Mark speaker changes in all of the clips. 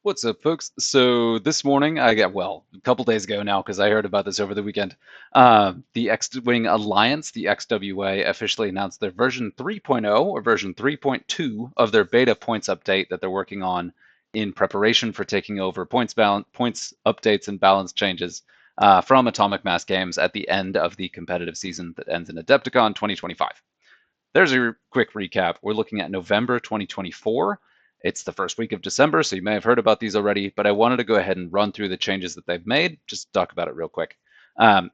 Speaker 1: What's up, folks? So this morning, well, a couple days ago now, because I heard about this over the weekend. The X-Wing Alliance, the XWA, officially announced their version 3.0 or version 3.2 of their beta points update that they're working on in preparation for taking over points updates and balance changes from Atomic Mass Games at the end of the competitive season that ends in Adepticon 2025. There's a quick recap. We're looking at November 2024. It's the first week of December, so you may have heard about these already, but I wanted to go ahead and run through the changes that they've made, just talk about it real quick.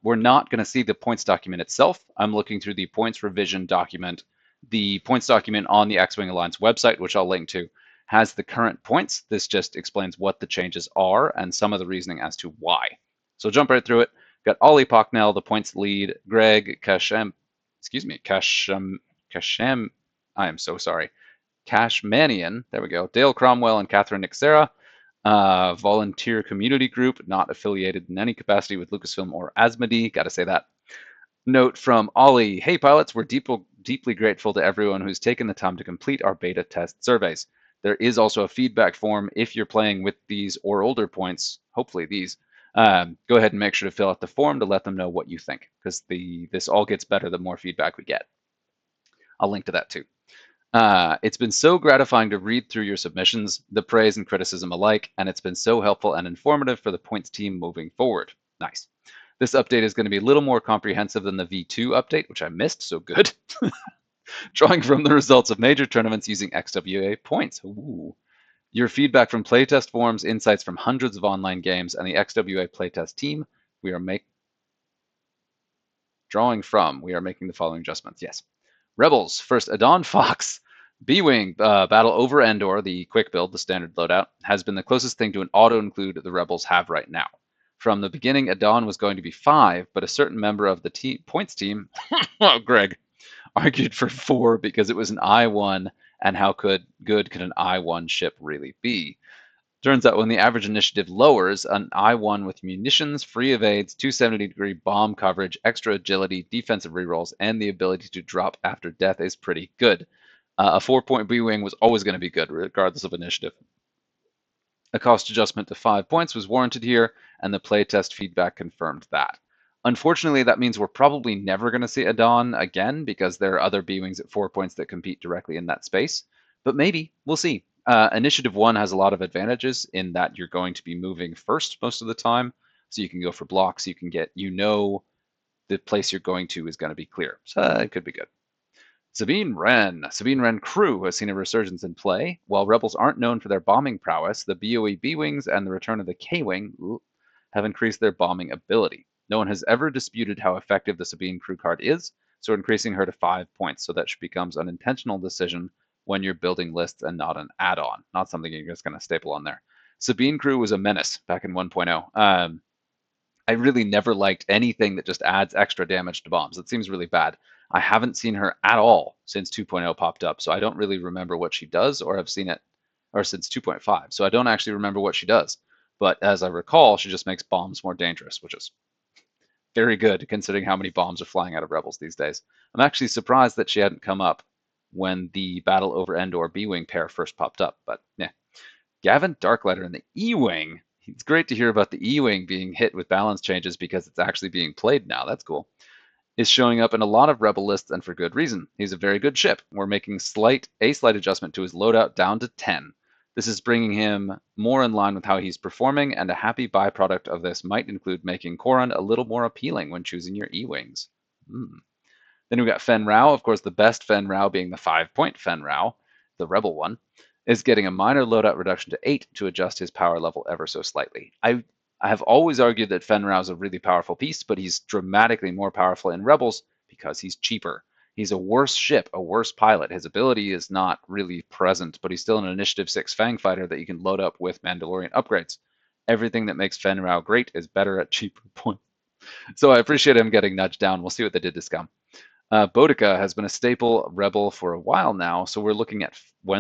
Speaker 1: We're not going to see the points document itself. I'm looking through the points revision document. The points document on the X-Wing Alliance website, which I'll link to, has the current points. This just explains what the changes are and some of the reasoning as to why. So jump right through it. Got Ollie Pocknell, the points lead, Greg Kasham, Kasham, I am so sorry. Cashmanian, there we go. Dale Cromwell and Catherine Nixera, volunteer community group, not affiliated in any capacity with Lucasfilm or Asmodee. Got to say that. Note from Ollie: Hey pilots, we're deeply grateful to everyone who's taken the time to complete our beta test surveys. There is also a feedback form if you're playing with these or older points, hopefully these. Go ahead and make sure to fill out the form to let them know what you think, because this all gets better the more feedback we get. I'll link to that too. It's been so gratifying to read through your submissions, the praise and criticism alike, and it's been so helpful and informative for the points team moving forward. Nice. This update is going to be a little more comprehensive than the V2 update, which I missed, so good. Drawing from the results of major tournaments using XWA points. Ooh. Your feedback from playtest forums, insights from hundreds of online games, and the XWA playtest team, we are making the following adjustments. Yes. Rebels, first Adon Fox. B-Wing, battle over Endor, the quick build, the standard loadout, has been the closest thing to an auto-include the Rebels have right now. From the beginning, Adon was going to be 5, but a certain member of the points team, oh, Greg, argued for 4 because it was an I-1, and how good could an I-1 ship really be? Turns out when the average initiative lowers, an I-1 with munitions, free evades, 270-degree bomb coverage, extra agility, defensive rerolls, and the ability to drop after death is pretty good. A 4-point B-Wing was always going to be good, regardless of initiative. A cost adjustment to 5 points was warranted here, and the playtest feedback confirmed that. Unfortunately, that means we're probably never going to see Adon again, because there are other B-Wings at 4 points that compete directly in that space. But maybe, we'll see. Initiative 1 has a lot of advantages in that you're going to be moving first most of the time, so you can go for blocks, you can get, the place you're going to is going to be clear. So it could be good. Sabine Wren crew has seen a resurgence in play. While Rebels aren't known for their bombing prowess, the BOE B-Wings and the return of the K-Wing have increased their bombing ability. No one has ever disputed how effective the Sabine crew card is, so increasing her to 5 points, so that she becomes an intentional decision when you're building lists and not an add-on, not something you're just going to staple on there. Sabine crew was a menace back in 1.0. I really never liked anything that just adds extra damage to bombs. It seems really bad. I haven't seen her at all since 2.0 popped up, so I don't really remember what she does, or have seen it, or since 2.5, so I don't actually remember what she does. But as I recall, she just makes bombs more dangerous, which is very good considering how many bombs are flying out of Rebels these days. I'm actually surprised that she hadn't come up when the battle over Endor B-Wing pair first popped up, but yeah. Gavin Darklighter in the E-Wing. It's great to hear about the E-Wing being hit with balance changes because it's actually being played now. That's cool. Is showing up in a lot of Rebel lists, and for good reason. He's a very good ship. We're making a slight adjustment to his loadout down to 10. This is bringing him more in line with how he's performing, and a happy byproduct of this might include making Corran a little more appealing when choosing your E-Wings. Then we've got Fen Rao, of course, the best Fen Rao being the 5-point Fen Rao, the Rebel one, is getting a minor loadout reduction to 8 to adjust his power level ever so slightly. I have always argued that Fen Rao is a really powerful piece, but he's dramatically more powerful in Rebels because he's cheaper. He's a worse ship, a worse pilot. His ability is not really present, but he's still an Initiative 6 Fang fighter that you can load up with Mandalorian upgrades. Everything that makes Fen Rao great is better at cheaper points. So I appreciate him getting nudged down. We'll see what they did to Scum. Boudica has been a staple Rebel for a while now, so when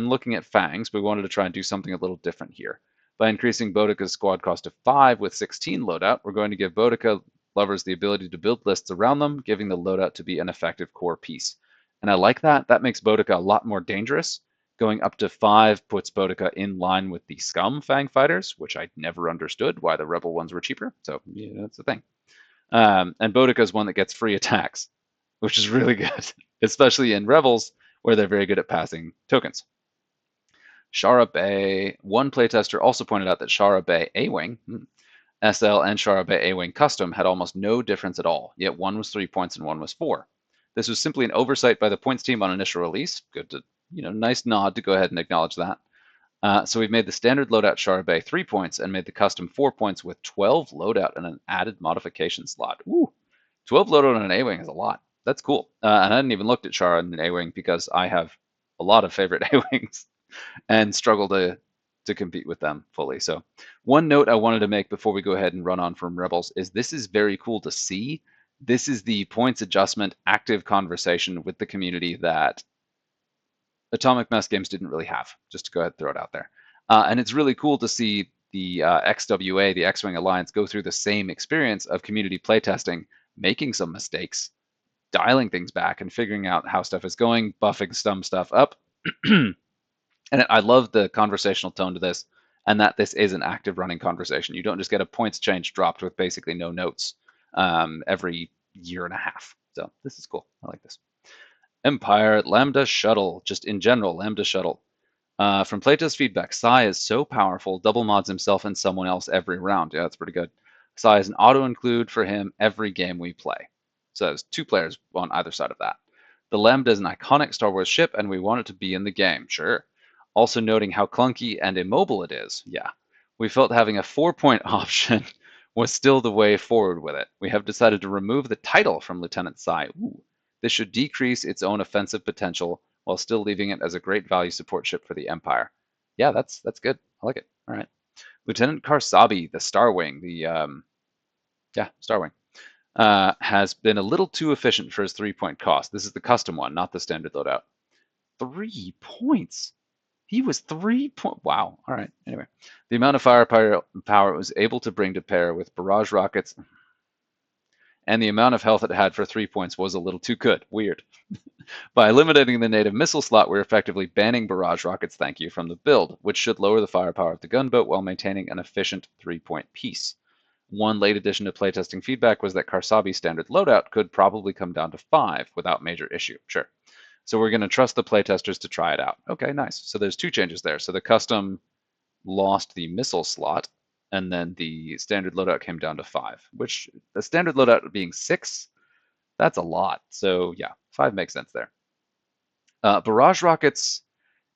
Speaker 1: looking at Fangs, we wanted to try and do something a little different here. By increasing Boudica's squad cost to 5 with 16 loadout, we're going to give Boudica lovers the ability to build lists around them, giving the loadout to be an effective core piece. And I like that. That makes Boudica a lot more dangerous. Going up to 5 puts Boudica in line with the Scum Fang Fighters, which I never understood why the Rebel ones were cheaper. So yeah, that's the thing. And Boudica is one that gets free attacks, which is really good, especially in Rebels, where they're very good at passing tokens. Shara Bay, one playtester also pointed out that Shara Bay A-Wing, SL and Shara Bay A-Wing Custom had almost no difference at all, yet one was 3 points and one was 4. This was simply an oversight by the points team on initial release. Good to, nice nod to go ahead and acknowledge that. So we've made the standard loadout Shara Bay 3 points and made the custom 4 points with 12 loadout and an added modification slot. Ooh, 12 loadout on an A-Wing is a lot. That's cool. And I hadn't even looked at Shara and an A-Wing because I have a lot of favorite A-Wings and struggle to compete with them fully. So one note I wanted to make before we go ahead and run on from Rebels is this is very cool to see. This is the points adjustment active conversation with the community that Atomic Mass Games didn't really have, just to go ahead and throw it out there. And it's really cool to see the XWA, the X-Wing Alliance, go through the same experience of community playtesting, making some mistakes, dialing things back, and figuring out how stuff is going, buffing some stuff up. And I love the conversational tone to this, and that this is an active running conversation. You don't just get a points change dropped with basically no notes every year and a half. So this is cool. I like this. Empire, Lambda Shuttle, just in general, Lambda Shuttle. From playtest feedback, Sai is so powerful, double mods himself and someone else every round. Yeah, that's pretty good. Sai is an auto-include for him every game we play. So there's 2 players on either side of that. The Lambda is an iconic Star Wars ship, and we want it to be in the game, sure. Also noting how clunky and immobile it is, yeah. We felt having a 4-point option was still the way forward with it. We have decided to remove the title from Lieutenant Sai. Ooh. This should decrease its own offensive potential while still leaving it as a great value support ship for the Empire. Yeah, that's good. I like it. All right. Lieutenant Karsabi, the Starwing, Starwing, has been a little too efficient for his 3-point cost. This is the custom one, not the standard loadout. 3 points. He was 3 point. Wow. All right. Anyway, the amount of firepower it was able to bring to pair with barrage rockets and the amount of health it had for 3 points was a little too good. Weird. By eliminating the native missile slot, we're effectively banning barrage rockets, thank you, from the build, which should lower the firepower of the gunboat while maintaining an efficient 3-point piece. One late addition to playtesting feedback was that Karsabi's standard loadout could probably come down to 5 without major issue. Sure. So we're going to trust the playtesters to try it out. Okay, nice. So there's 2 changes there. So the custom lost the missile slot, and then the standard loadout came down to 5, which the standard loadout being 6, that's a lot. So yeah, 5 makes sense there. Barrage rockets,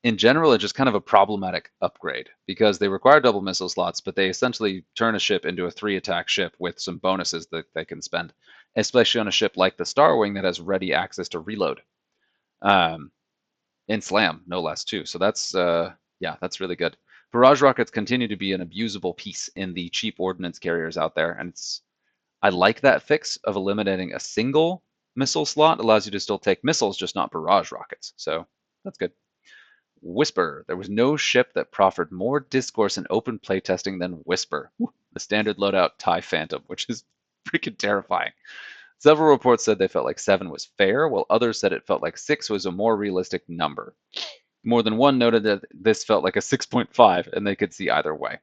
Speaker 1: in general, are just kind of a problematic upgrade because they require double missile slots, but they essentially turn a ship into a 3-attack ship with some bonuses that they can spend, especially on a ship like the Starwing that has ready access to reload. In Slam, no less, too. So that's, that's really good. Barrage rockets continue to be an abusable piece in the cheap ordnance carriers out there, and I like that fix of eliminating a single missile slot. Allows you to still take missiles, just not barrage rockets. So that's good. Whisper. There was no ship that proffered more discourse in open playtesting than Whisper, the standard loadout TIE Phantom, which is freaking terrifying. Several reports said they felt like 7 was fair, while others said it felt like 6 was a more realistic number. More than one noted that this felt like a 6.5, and they could see either way.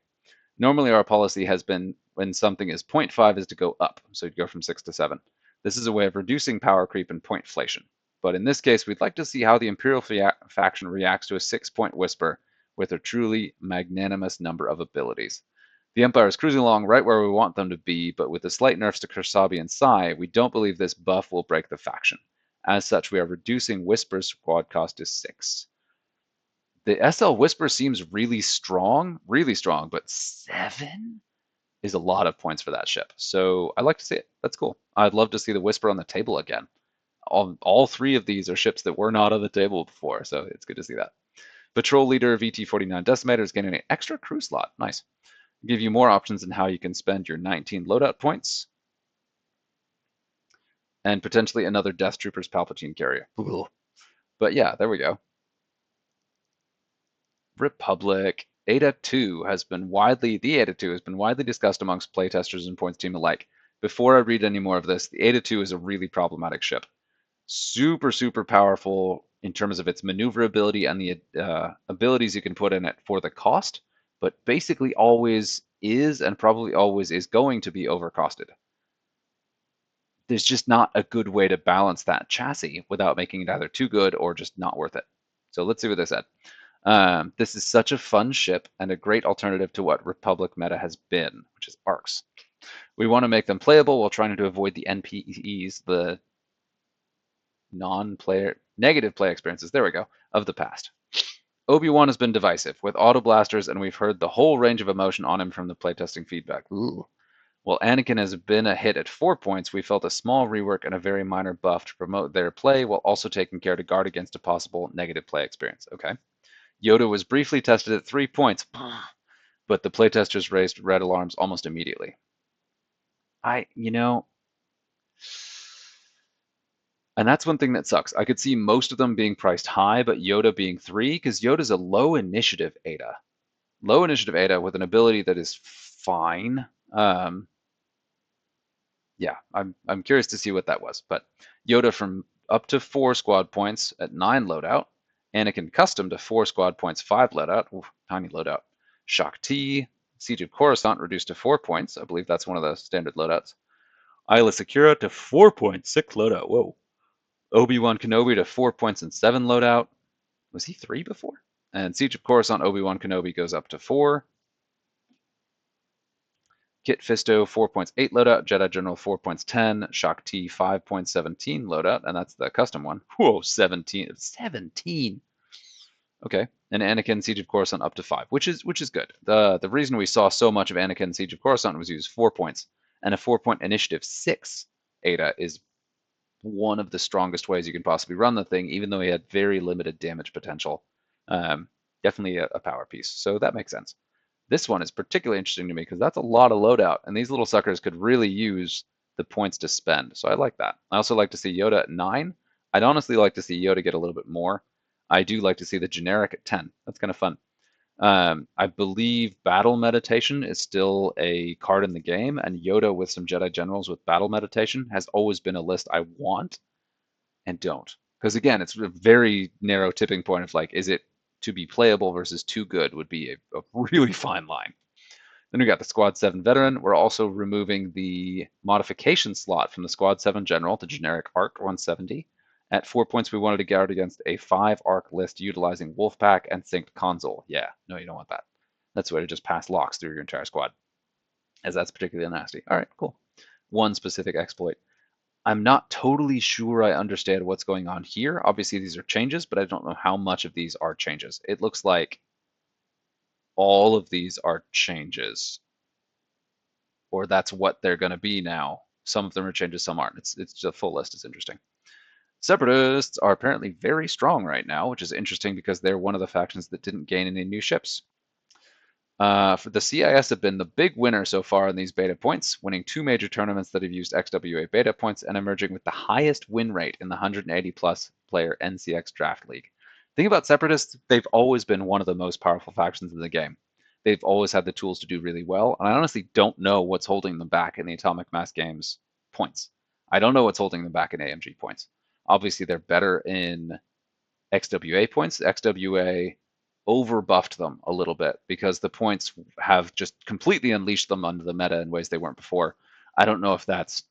Speaker 1: Normally, our policy has been when something is 0.5 is to go up, so you'd go from 6 to 7. This is a way of reducing power creep and pointflation. But in this case, we'd like to see how the Imperial faction reacts to a 6-point Whisper with a truly magnanimous number of abilities. The Empire is cruising along right where we want them to be, but with the slight nerfs to Karsabi and Sai, we don't believe this buff will break the faction. As such, we are reducing Whisper's squad cost to 6. The SL Whisper seems really strong, but 7 is a lot of points for that ship. So I like to see it. That's cool. I'd love to see the Whisper on the table again. All 3 of these are ships that were not on the table before, so it's good to see that. Patrol Leader VT-49 Decimator is getting an extra crew slot. Nice. Give you more options in how you can spend your 19 loadout points. And potentially another Death Troopers Palpatine carrier. But yeah, there we go. Republic. Eta 2 has been widely discussed amongst playtesters and points team alike. Before I read any more of this, the Eta 2 is a really problematic ship. Super, super powerful, in terms of its maneuverability and the abilities you can put in it for the cost, but basically always is and probably always is going to be overcosted. There's just not a good way to balance that chassis without making it either too good or just not worth it. So let's see what they said. This is such a fun ship and a great alternative to what Republic meta has been, which is ARCs. We want to make them playable while trying to avoid the NPEs, the non-player negative play experiences, there we go, of the past. Obi-Wan has been divisive with auto blasters, and we've heard the whole range of emotion on him from the playtesting feedback. Ooh. While Anakin has been a hit at 4 points, we felt a small rework and a very minor buff to promote their play while also taking care to guard against a possible negative play experience. Okay. Yoda was briefly tested at 3 points, but the playtesters raised red alarms almost immediately. And that's one thing that sucks. I could see most of them being priced high, but Yoda being 3, because Yoda's a low initiative Ada. Low initiative Ada with an ability that is fine. Yeah, I'm curious to see what that was. But Yoda from up to 4 squad points at 9 loadout. Anakin custom to 4 squad points, 5 loadout. Ooh, tiny loadout. Shock T, Siege of Coruscant reduced to 4 points. I believe that's one of the standard loadouts. Isla Secura to 4 points, 6 loadout. Whoa. Obi-Wan Kenobi to 4 points and 7 loadout. Was he 3 before? And Siege of Coruscant, Obi-Wan Kenobi goes up to 4. Kit Fisto, 4 points, 8 loadout. Jedi General, 4 points, 10. Shock T, 5 points, 17 loadout. And that's the custom one. Whoa, 17. 17. Okay. And Anakin, Siege of Coruscant up to 5, which is good. The reason we saw so much of Anakin, Siege of Coruscant was he was 4 points. And a 4-point initiative 6 Ada is one of the strongest ways you can possibly run the thing, even though he had very limited damage potential. Definitely a power piece. So that makes sense. This one is particularly interesting to me because that's a lot of loadout, and these little suckers could really use the points to spend. So I like that. I also like to see Yoda at 9. I'd honestly like to see Yoda get a little bit more. I do like to see the generic at 10. That's kind of fun. I believe Battle Meditation is still a card in the game, and Yoda with some Jedi Generals with Battle Meditation has always been a list I want and don't. Because again, it's a very narrow tipping point of like, is it to be playable versus too good would be a really fine line. Then we got the Squad 7 Veteran. We're also removing the modification slot from the Squad 7 General to generic Arc 170. At 4 points, we wanted to guard against a 5 arc list utilizing Wolfpack and Synced Console. Yeah, no, you don't want that. That's the way to just pass locks through your entire squad, as that's particularly nasty. All right, cool. One specific exploit. I'm not totally sure I understand what's going on here. Obviously, these are changes, but I don't know how much of these are changes. It looks like all of these are changes, or that's what they're going to be now. Some of them are changes, some aren't. It's the full list is interesting. Separatists are apparently very strong right now, which is interesting because they're one of the factions that didn't gain any new ships. For the CIS have been the big winner so far in these beta points, winning 2 major tournaments that have used XWA beta points and emerging with the highest win rate in the 180 plus player NCX Draft League. The thing about Separatists, they've always been one of the most powerful factions in the game. They've always had the tools to do really well, and I honestly don't know what's holding them back in the Atomic Mass Games points. I don't know what's holding them back in AMG points. Obviously, they're better in XWA points. XWA overbuffed them a little bit because the points have just completely unleashed them onto the meta in ways they weren't before. I don't know if that's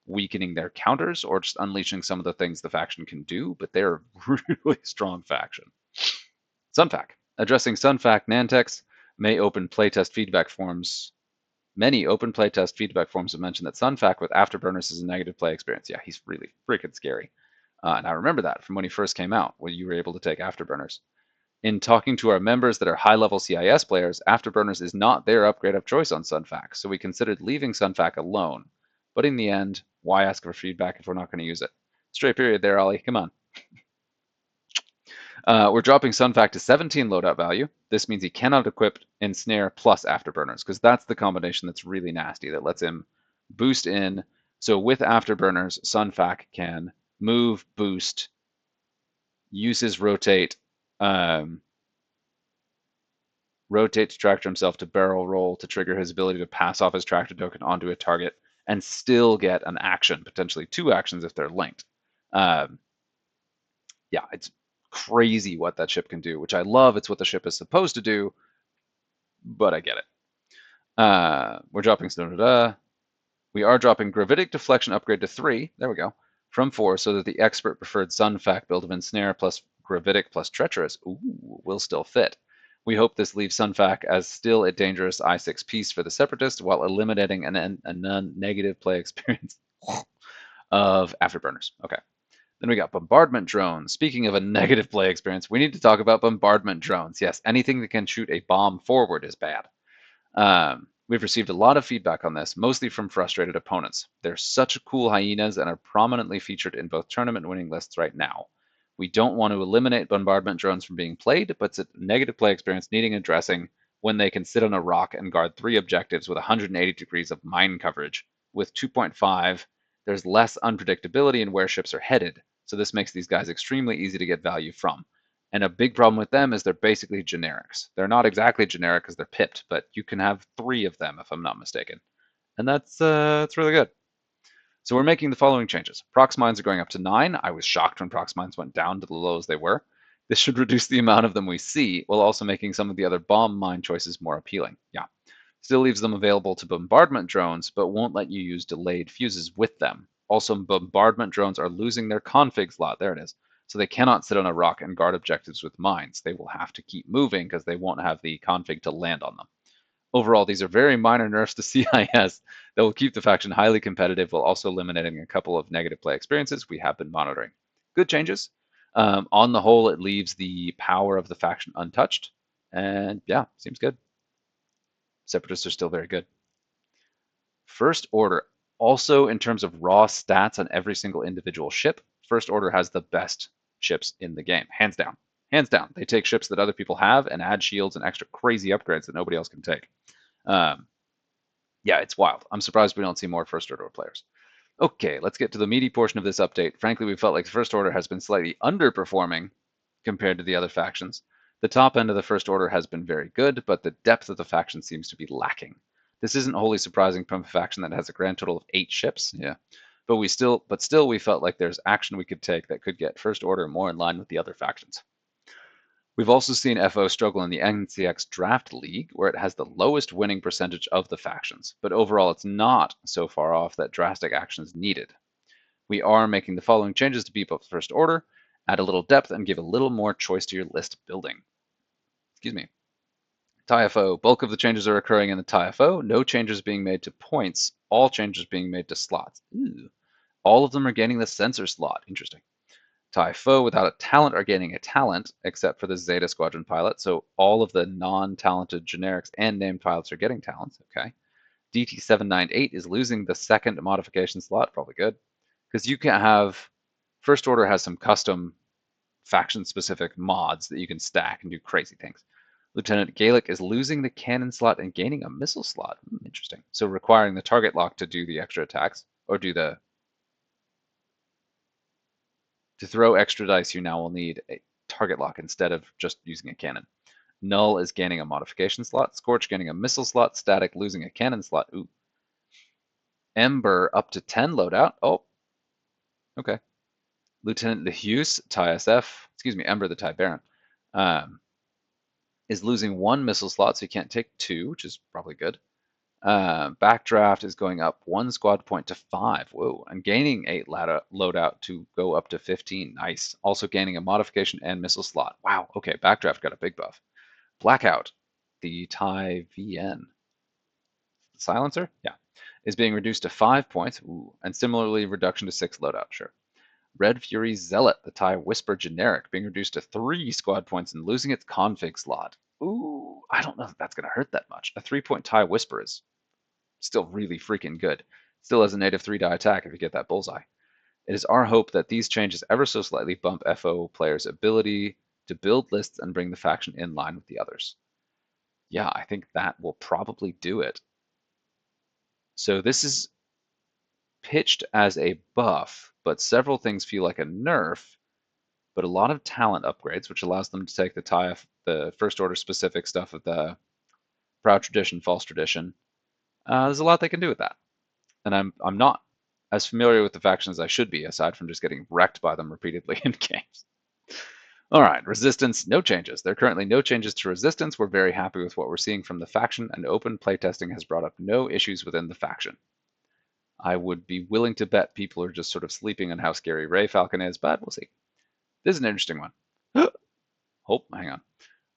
Speaker 1: weakening their counters or just unleashing some of the things the faction can do, but they're a really strong faction. Sunfac. Addressing Sunfac Nantex may open playtest feedback forms. Many open playtest feedback forms have mentioned that Sunfac with Afterburners is a negative play experience. Yeah, he's really freaking scary. And I remember that from when he first came out, when you were able to take Afterburners. In talking to our members that are high-level CIS players, Afterburners is not their upgrade of choice on Sunfac, so we considered leaving Sunfac alone. But in the end, why ask for feedback if we're not going to use it? Straight period there, Ollie. Come on. We're dropping Sunfac to 17 loadout value. This means he cannot equip Ensnare plus Afterburners, because that's the combination that's really nasty, that lets him boost in. So with Afterburners, Sunfac can move, boost, use his rotate, rotate to tractor himself to barrel roll to trigger his ability to pass off his tractor token onto a target and still get an action, potentially 2 actions if they're linked. Yeah, it's crazy what that ship can do, which I love. It's what the ship is supposed to do, but I get it. We're dropping We are dropping gravitic deflection upgrade to 3. There we go. From 4, so that the expert preferred Sun fact build of ensnare plus gravitic plus treacherous will still fit. We hope this leaves Sunfac as still a dangerous I6 piece for the Separatist while eliminating a non-negative play experience of Afterburners. Okay. Then we got bombardment drones. Speaking of a negative play experience, we need to talk about bombardment drones. Yes, anything that can shoot a bomb forward is bad. We've received a lot of feedback on this, mostly from frustrated opponents. They're such cool hyenas and are prominently featured in both tournament winning lists right now. We don't want to eliminate bombardment drones from being played, but it's a negative play experience needing addressing when they can sit on a rock and guard 3 objectives with 180 degrees of mine coverage. With 2.5, there's less unpredictability in where ships are headed, so this makes these guys extremely easy to get value from. And a big problem with them is they're basically generics. They're not exactly generic because they're pipped, but you can have 3 of them if I'm not mistaken. And that's really good. So we're making the following changes. Prox mines are going up to 9. I was shocked when prox mines went down to the low as they were. This should reduce the amount of them we see, while also making some of the other bomb mine choices more appealing. Yeah. Still leaves them available to bombardment drones, but won't let you use delayed fuses with them. Also, bombardment drones are losing their config slot. There it is. So they cannot sit on a rock and guard objectives with mines. They will have to keep moving because they won't have the config to land on them. Overall, these are very minor nerfs to CIS that will keep the faction highly competitive while also eliminating a couple of negative play experiences we have been monitoring. Good changes. On the whole, it leaves the power of the faction untouched. And yeah, seems good. Separatists are still very good. First Order. Also, in terms of raw stats on every single individual ship, First Order has the best ships in the game, hands down. Hands down. They take ships that other people have and add shields and extra crazy upgrades that nobody else can take. Yeah, it's wild. I'm surprised we don't see more First Order players. Okay, let's get to the meaty portion of this update. Frankly, we felt like the First Order has been slightly underperforming compared to the other factions. The top end of the First Order has been very good, but the depth of the faction seems to be lacking. This isn't wholly surprising from a faction that has a grand total of 8 ships, yeah. But still we felt like there's action we could take that could get First Order more in line with the other factions. We've also seen FO struggle in the NCX Draft League, where it has the lowest winning percentage of the factions, but overall it's not so far off that drastic action is needed. We are making the following changes to beef up First Order, add a little depth, and give a little more choice to your list building. Excuse me. TIFO. Bulk of the changes are occurring in the TIFO. No changes being made to points. All changes being made to slots. Ooh. All of them are gaining the sensor slot. Interesting. TIFO without a talent are gaining a talent, except for the Zeta Squadron pilot. So all of the non-talented generics and named pilots are getting talents. Okay. DT798 is losing the second modification slot. Probably good. Because you can have... First Order has some custom faction-specific mods that you can stack and do crazy things. Lieutenant Gaelic is losing the cannon slot and gaining a missile slot. Interesting. So requiring the target lock to do the extra attacks, or to throw extra dice, you now will need a target lock instead of just using a cannon. Null is gaining a modification slot. Scorch gaining a missile slot. Static losing a cannon slot. Ooh. Ember up to 10 loadout. Oh, okay. Lieutenant Lehuse, TIE SF, Ember the TIE Baron, is losing 1 missile slot, so you can't take 2, which is probably good. Backdraft is going up 1 squad point to 5. Whoa. And gaining 8 loadout to go up to 15. Nice. Also gaining a modification and missile slot. Wow. Okay. Backdraft got a big buff. Blackout, the TIE VN. Silencer? Yeah. Is being reduced to 5 points. Ooh. And similarly, reduction to 6 loadout. Sure. Red Fury Zealot, the TIE Whisper generic, being reduced to 3 squad points and losing its config slot. Ooh, I don't know if that's going to hurt that much. A 3-point TIE Whisper is still really freaking good. Still has a native 3-die attack if you get that bullseye. It is our hope that these changes ever so slightly bump FO players' ability to build lists and bring the faction in line with the others. Yeah, I think that will probably do it. So this is pitched as a buff, but several things feel like a nerf, but a lot of talent upgrades, which allows them to take the First Order specific stuff of the Proud Tradition, False Tradition. There's a lot they can do with that. And I'm not as familiar with the faction as I should be, aside from just getting wrecked by them repeatedly in games. All right, resistance, no changes. There are currently no changes to resistance. We're very happy with what we're seeing from the faction, and open playtesting has brought up no issues within the faction. I would be willing to bet people are just sort of sleeping on how scary Ray Falcon is, but we'll see. This is an interesting one. Oh, hang on.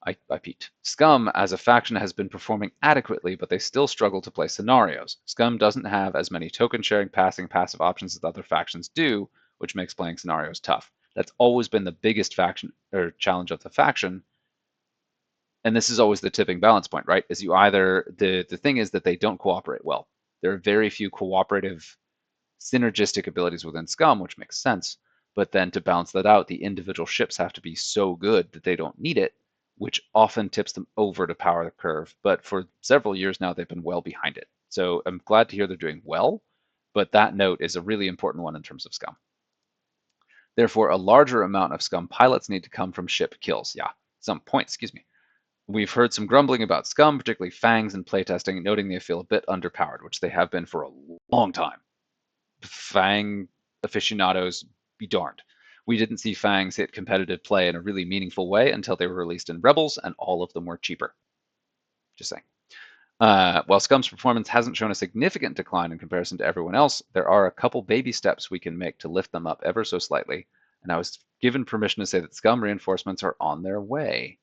Speaker 1: I peeked. Scum as a faction has been performing adequately, but they still struggle to play scenarios. Scum doesn't have as many token sharing, passing, passive options as other factions do, which makes playing scenarios tough. That's always been the biggest faction or challenge of the faction. And this is always the tipping balance point, right? Is you either the thing is that they don't cooperate well. There are very few cooperative synergistic abilities within Scum, which makes sense. But then to balance that out, the individual ships have to be so good that they don't need it, which often tips them over to power the curve. But for several years now, they've been well behind it. So I'm glad to hear they're doing well, but that note is a really important one in terms of Scum. Therefore, a larger amount of Scum pilots need to come from ship kills. Yeah, some points, excuse me. We've heard some grumbling about Scum, particularly Fangs in playtesting, noting they feel a bit underpowered, which they have been for a long time. Fang aficionados be darned. We didn't see Fangs hit competitive play in a really meaningful way until they were released in Rebels, and all of them were cheaper. Just saying. While Scum's performance hasn't shown a significant decline in comparison to everyone else, there are a couple baby steps we can make to lift them up ever so slightly, and I was given permission to say that Scum reinforcements are on their way.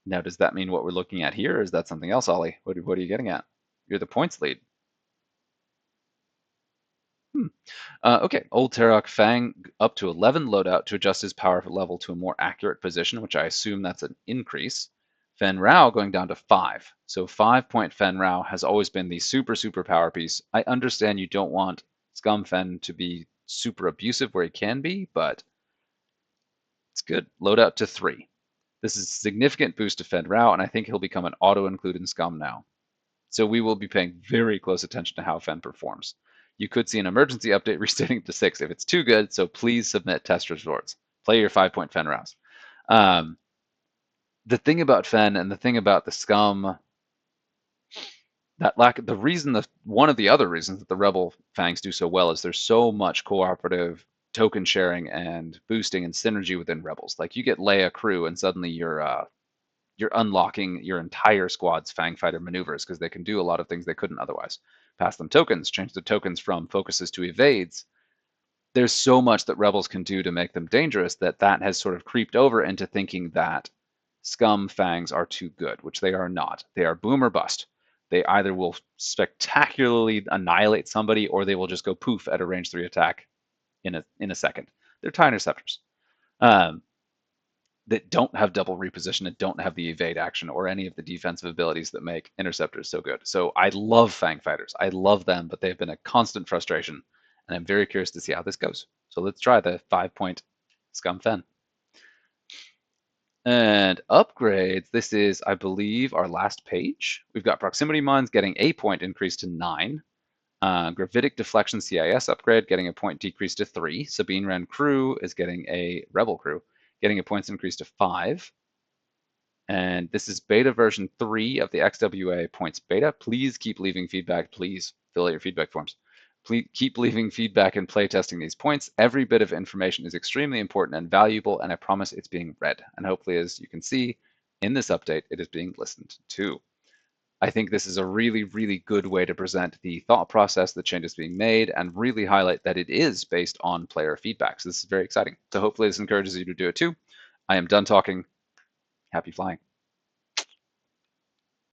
Speaker 1: Now, does that mean what we're looking at here, or is that something else, Ollie? What are you getting at? You're the points lead. Okay, Old Tarok Fang up to 11 loadout to adjust his power level to a more accurate position, which I assume that's an increase. Fen Rao going down to 5. So 5-point Fen Rao has always been the super power piece. I understand you don't want Scum Fen to be super abusive where he can be, but it's good. Loadout to 3. This is a significant boost to Fen Rao, and I think he'll become an auto-include in Scum now. So we will be paying very close attention to how Fen performs. You could see an emergency update restating it to 6 if it's too good, so please submit test results. Play your 5-point Fen Rouse. The thing about Fen and the thing about the Scum, one of the other reasons that the Rebel Fangs do so well is there's so much cooperative token sharing and boosting and synergy within Rebels. Like you get Leia crew and suddenly you're unlocking your entire squad's Fang Fighter maneuvers because they can do a lot of things they couldn't otherwise. Pass them tokens, change the tokens from focuses to evades. There's so much that Rebels can do to make them dangerous that has sort of creeped over into thinking that Scum Fangs are too good, which they are not. They are boom or bust. They either will spectacularly annihilate somebody or they will just go poof at a range 3 attack in a second. They're TIE interceptors. That don't have double reposition and don't have the evade action or any of the defensive abilities that make interceptors so good. So I love Fang Fighters. I love them, but they've been a constant frustration, and I'm very curious to see how this goes. So let's try the 5-point Scum Fen. And upgrades, this is, I believe, our last page. We've got Proximity Mines getting a point increase to 9. Gravitic Deflection CIS upgrade getting a point decrease to 3. Sabine Wren Crew is getting a Rebel Crew getting a points increase to 5. And this is beta version 3 of the XWA points beta. Please keep leaving feedback. Please fill out your feedback forms. Please keep leaving feedback and playtesting these points. Every bit of information is extremely important and valuable, and I promise it's being read. And hopefully, as you can see in this update, it is being listened to. I think this is a really good way to present the thought process, the changes being made, and really highlight that it is based on player feedback. So this is very exciting. So hopefully this encourages you to do it too. I am done talking. Happy flying.